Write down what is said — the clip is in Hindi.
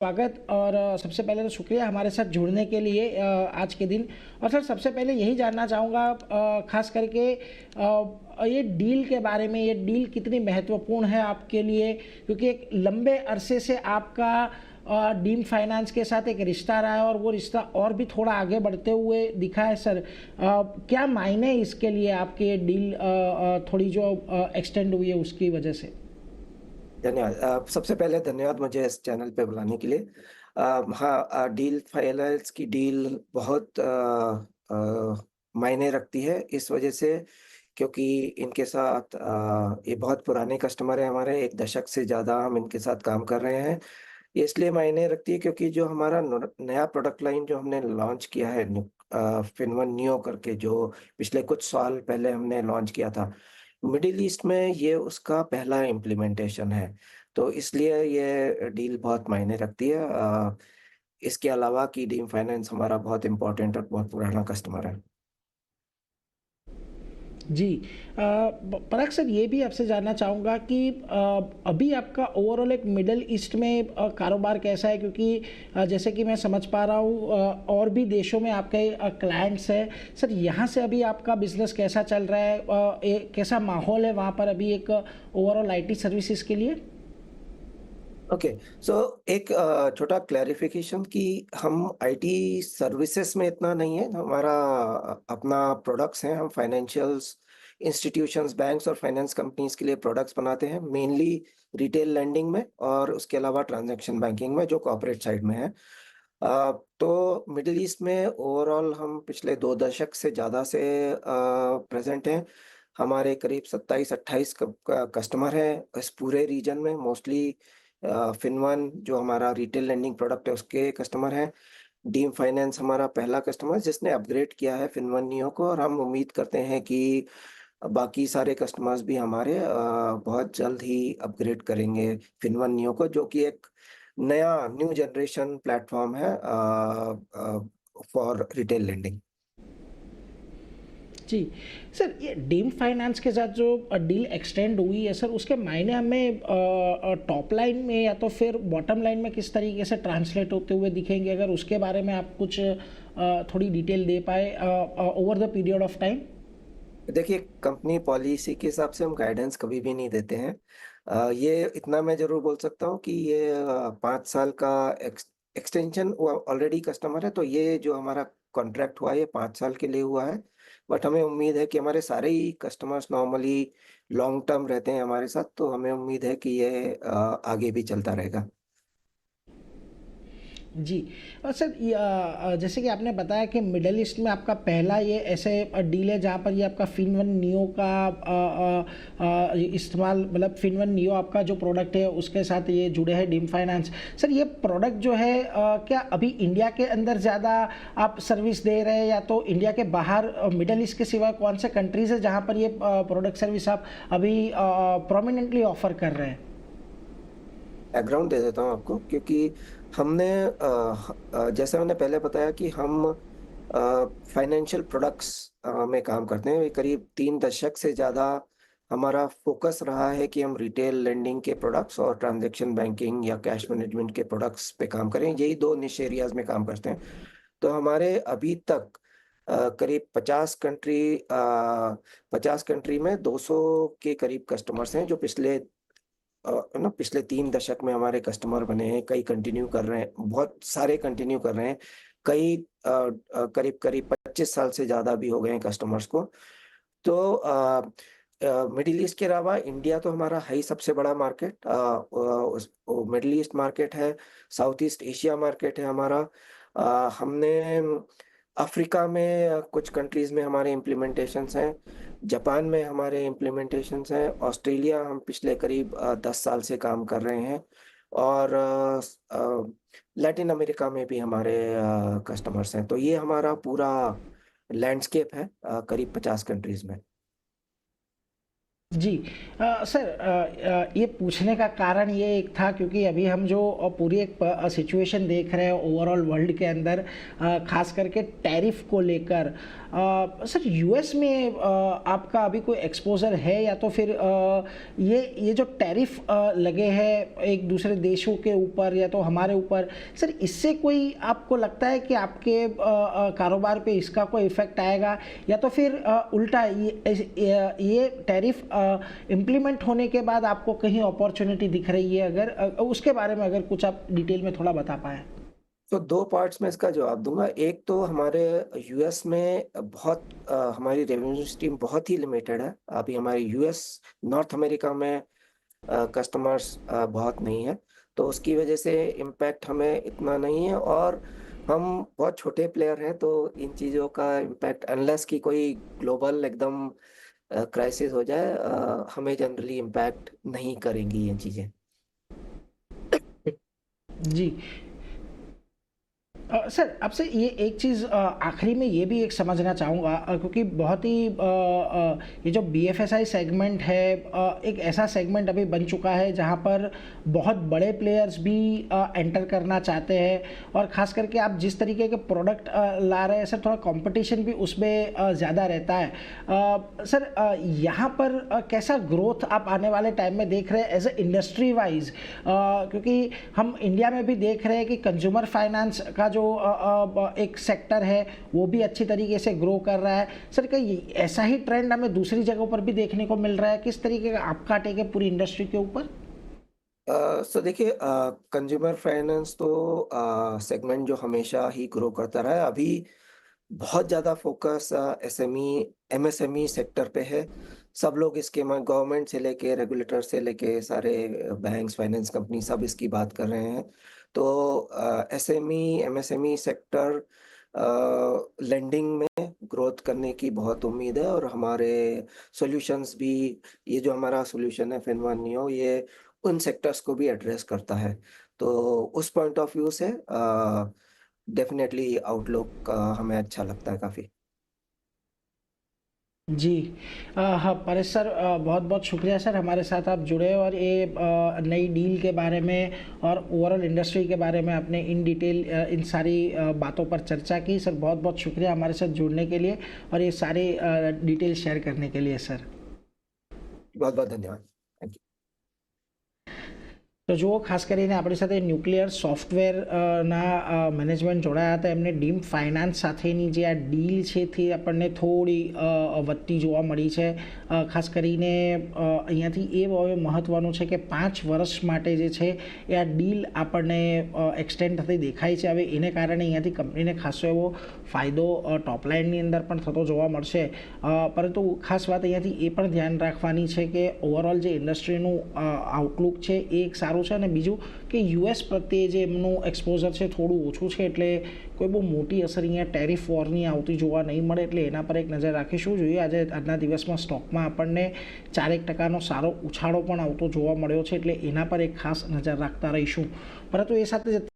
स्वागत और सबसे पहले तो शुक्रिया हमारे साथ जुड़ने के लिए आज के दिन। और सर सबसे पहले यही जानना चाहूँगा खास करके ये डील के बारे में, ये डील कितनी महत्वपूर्ण है आपके लिए, क्योंकि एक लंबे अरसे से आपका डीम फाइनेंस के साथ एक रिश्ता रहा है और वो रिश्ता और भी थोड़ा आगे बढ़ते हुए दिखा है। सर क्या मायने इसके लिए आपके ये डील थोड़ी जो एक्सटेंड हुई है उसकी वजह से? धन्यवाद। सबसे पहले धन्यवाद मुझे इस चैनल पे बुलाने के लिए। हाँ, डील फाइनेंस की डील बहुत मायने रखती है इस वजह से, क्योंकि इनके साथ ये बहुत पुराने कस्टमर हैं हमारे, 1 दशक से ज़्यादा हम इनके साथ काम कर रहे हैं। ये इसलिए मायने रखती है क्योंकि जो हमारा नया प्रोडक्ट लाइन जो हमने लॉन्च किया है, फिनवन नियो करके, जो पिछले कुछ साल पहले हमने लॉन्च किया था, मिडिल ईस्ट में ये उसका पहला इम्प्लीमेंटेशन है। तो इसलिए ये डील बहुत मायने रखती है। इसके अलावा कि डीम फाइनेंस हमारा बहुत इम्पोर्टेंट और बहुत पुराना कस्टमर है। जी। पराग सर ये भी आपसे जानना चाहूँगा कि अभी आपका ओवरऑल एक मिडल ईस्ट में कारोबार कैसा है, क्योंकि जैसे कि मैं समझ पा रहा हूँ और भी देशों में आपके क्लाइंट्स हैं। सर यहाँ से अभी आपका बिजनेस कैसा चल रहा है, कैसा माहौल है वहाँ पर अभी एक ओवरऑल आईटी सर्विसेज के लिए? ओके, सो एक छोटा क्लैरिफिकेशन कि हम आईटी सर्विसेज में इतना नहीं है। हमारा अपना प्रोडक्ट्स हैं। हम फाइनेंशियल्स इंस्टीट्यूशंस, बैंक्स और फाइनेंस कंपनीज के लिए प्रोडक्ट्स बनाते हैं, मेनली रिटेल लेंडिंग में और उसके अलावा ट्रांजैक्शन बैंकिंग में, जो कॉर्पोरेट साइड में है। तो मिडिल ईस्ट में ओवरऑल हम पिछले 2 दशक से ज़्यादा से प्रेज़ेंट हैं। हमारे करीब 27-28 कस्टमर हैं इस पूरे रीजन में। मोस्टली फिनवन जो हमारा रिटेल लेंडिंग प्रोडक्ट है उसके कस्टमर हैं। डीम फाइनेंस हमारा पहला कस्टमर जिसने अपग्रेड किया है फिनवन नियो को, और हम उम्मीद करते हैं कि बाकी सारे कस्टमर्स भी हमारे बहुत जल्द ही अपग्रेड करेंगे फिनवन नियो को, जो कि एक नया न्यू जनरेशन प्लेटफ़ॉर्म है फॉर रिटेल लेंडिंग। जी। सर ये डीम फाइनेंस के साथ जो डील एक्सटेंड हुई है सर, उसके मायने हमें टॉप लाइन में या तो फिर बॉटम लाइन में किस तरीके से ट्रांसलेट होते हुए दिखेंगे, अगर उसके बारे में आप कुछ थोड़ी डिटेल दे पाए over the period of time? देखिए, कंपनी पॉलिसी के हिसाब से हम गाइडेंस कभी भी नहीं देते हैं। ये इतना मैं ज़रूर बोल सकता हूँ कि ये 5 साल का एक्सटेंशन, वो ऑलरेडी कस्टमर है, तो ये जो हमारा कॉन्ट्रैक्ट हुआ है, ये 5 साल के लिए हुआ है। बट हमें उम्मीद है कि हमारे सारे ही कस्टमर्स नॉर्मली लॉन्ग टर्म रहते हैं हमारे साथ, तो हमें उम्मीद है कि ये आगे भी चलता रहेगा। जी। और सर ये जैसे कि आपने बताया कि मिडल ईस्ट में आपका पहला ये ऐसे डील है जहाँ पर ये आपका फिनवन नियो का इस्तेमाल, मतलब फिनवन नियो आपका जो प्रोडक्ट है उसके साथ ये जुड़े हैं डीम फाइनेंस। सर ये प्रोडक्ट जो है क्या अभी इंडिया के अंदर ज़्यादा आप सर्विस दे रहे हैं, या तो इंडिया के बाहर मिडल ईस्ट के सिवा कौन से कंट्रीज़ है जहाँ पर ये प्रोडक्ट सर्विस आप अभी प्रोमिनेंटली ऑफर कर रहे हैं? बैकग्राउंड दे देता हूँ आपको, क्योंकि हमने जैसे मैंने पहले बताया कि हम फाइनेंशियल प्रोडक्ट्स में काम करते हैं। ये करीब 3 दशक से ज़्यादा हमारा फ़ोकस रहा है कि हम रिटेल लेंडिंग के प्रोडक्ट्स और ट्रांज़ैक्शन बैंकिंग या कैश मैनेजमेंट के प्रोडक्ट्स पे काम करें। यही 2 निश एरियाज़ में काम करते हैं। तो हमारे अभी तक करीब 50 कंट्री में 200 के करीब कस्टमर्स हैं, जो पिछले 3 दशक में हमारे कस्टमर बने हैं। कई कंटिन्यू कर रहे हैं, बहुत सारे कंटिन्यू कर रहे हैं। कई करीब-करीब 25 साल से ज़्यादा भी हो गए हैं कस्टमर्स को। तो मिडल ईस्ट के अलावा इंडिया तो हमारा है ही सबसे बड़ा मार्केट। मिडल ईस्ट मार्केट है, साउथ ईस्ट एशिया मार्केट है हमारा। हमने अफ्रीका में कुछ कंट्रीज़ में हमारे इम्प्लीमेंटेशंस हैं। जापान में हमारे इम्प्लीमेंटेशंस हैं। ऑस्ट्रेलिया हम पिछले करीब 10 साल से काम कर रहे हैं, और लैटिन अमेरिका में भी हमारे कस्टमर्स हैं। तो ये हमारा पूरा लैंडस्केप है करीब 50 कंट्रीज़ में। जी। सर, ये पूछने का कारण ये एक था क्योंकि अभी हम जो पूरी एक सिचुएशन देख रहे हैं ओवरऑल वर्ल्ड के अंदर, खास करके टैरिफ को लेकर, सर यूएस में आपका अभी कोई एक्सपोजर है या तो फिर ये जो टैरिफ लगे हैं एक दूसरे देशों के ऊपर या तो हमारे ऊपर, सर इससे कोई आपको लगता है कि आपके कारोबार पे इसका कोई इफेक्ट आएगा या तो फिर उल्टा ये टैरिफ इम्प्लीमेंट होने के बाद आपको कहीं अपॉर्चुनिटी दिख रही है? अगर उसके बारे में अगर कुछ आप डिटेल में थोड़ा बता पाएँ। तो 2 पार्ट्स में इसका जवाब दूँगा। एक तो हमारे यूएस में बहुत हमारी रेवेन्यू स्ट्रीम बहुत ही लिमिटेड है। अभी हमारे यूएस नॉर्थ अमेरिका में कस्टमर्स बहुत नहीं है, तो उसकी वजह से इम्पैक्ट हमें इतना नहीं है और हम बहुत छोटे प्लेयर हैं, तो इन चीज़ों का इम्पैक्ट अनलेस कि कोई ग्लोबल एकदम क्राइसिस हो जाए हमें जनरली इम्पैक्ट नहीं करेंगी ये चीज़ें। जी। सर आपसे ये एक चीज़ आखिरी में ये भी एक समझना चाहूँगा, क्योंकि बहुत ही ये जो बीएफएसआई सेगमेंट है एक ऐसा सेगमेंट अभी बन चुका है जहाँ पर बहुत बड़े प्लेयर्स भी एंटर करना चाहते हैं और ख़ास करके आप जिस तरीके के प्रोडक्ट ला रहे हैं सर, थोड़ा कंपटीशन भी उसमें ज़्यादा रहता है। सर, यहाँ पर कैसा ग्रोथ आप आने वाले टाइम में देख रहे हैं एज ए इंडस्ट्री वाइज, क्योंकि हम इंडिया में भी देख रहे हैं कि कंज्यूमर फाइनेंस का जो एक सेक्टर है वो भी अच्छी तरीके से ग्रो कर रहा है। सर, क्या ऐसा ही ट्रेंड हमें दूसरी जगहों पर भी देखने को मिल रहा है? किस तरीके का आपका टेक है पूरी इंडस्ट्री के ऊपर? सो देखिए कंज्यूमर फाइनेंस तो सेगमेंट जो हमेशा ही ग्रो करता रहा है। अभी बहुत ज़्यादा फोकस एसएमई एमएसएमई सेक्टर पे है। सब लोग इसके में गवर्नमेंट से लेके रेगुलेटर से लेके सारे बैंक्स, फाइनेंस कंपनी सब इसकी बात कर रहे हैं। तो एसएमई एमएसएमई सेक्टर लेंडिंग में ग्रोथ करने की बहुत उम्मीद है और हमारे सॉल्यूशंस भी ये जो हमारा सॉल्यूशन है फिनवन नियो ये उन सेक्टर्स को भी एड्रेस करता है। तो उस पॉइंट ऑफ व्यू से डेफ़िनेटली आउटलुक हमें अच्छा लगता है काफ़ी। जी। हाँ, परेश सर, बहुत-बहुत शुक्रिया सर हमारे साथ आप जुड़े और ये नई डील के बारे में और ओवरऑल इंडस्ट्री के बारे में आपने इन डिटेल इन सारी बातों पर चर्चा की। सर बहुत-बहुत शुक्रिया हमारे साथ जुड़ने के लिए और ये सारी डिटेल शेयर करने के लिए सर। बहुत-बहुत धन्यवाद। Thank you. તો જુઓ, ખાસ કરીને આપણી સાથે ન્યુક્લિયર સોફ્ટવેરના મેનેજમેન્ટ જોડાયા હતા. એમને ડીમ ફાઇનાન્સ સાથેની જે આ ડીલ છે તે આપણને થોડી વધતી જોવા મળી છે. ખાસ કરીને અહીંયાથી એ હવે મહત્ત્વનું છે કે 5 વર્ષ માટે જે છે એ આ ડીલ આપણને એક્સટેન્ડ થતી દેખાય છે. હવે એને કારણે અહીંયાથી કંપનીને ખાસો એવો ફાયદો ટોપલાઇનની અંદર પણ થતો જોવા મળશે. પરંતુ ખાસ વાત અહીંયાથી એ પણ ધ્યાન રાખવાની છે કે ઓવરઓલ જે ઇન્ડસ્ટ્રીનું આઉટલુક છે એ એક સારું છે અને બીજું કે યુએસ પ્રત્યે જે એમનું એક્સપોઝર છે થોડું ઓછું છે, એટલે કોઈ બહુ મોટી અસર અહીંયા ટેરિફ વોરની આવતી જોવા નહીં મળે, એટલે એના પર એક નજર રાખીશું. જોઈએ આજના દિવસમાં સ્ટોકમાં આપણને 4% સારો ઉછાળો પણ આવતો જોવા મળ્યો છે, એટલે એના પર એક ખાસ નજર રાખતા રહીશું. પરંતુ એ સાથે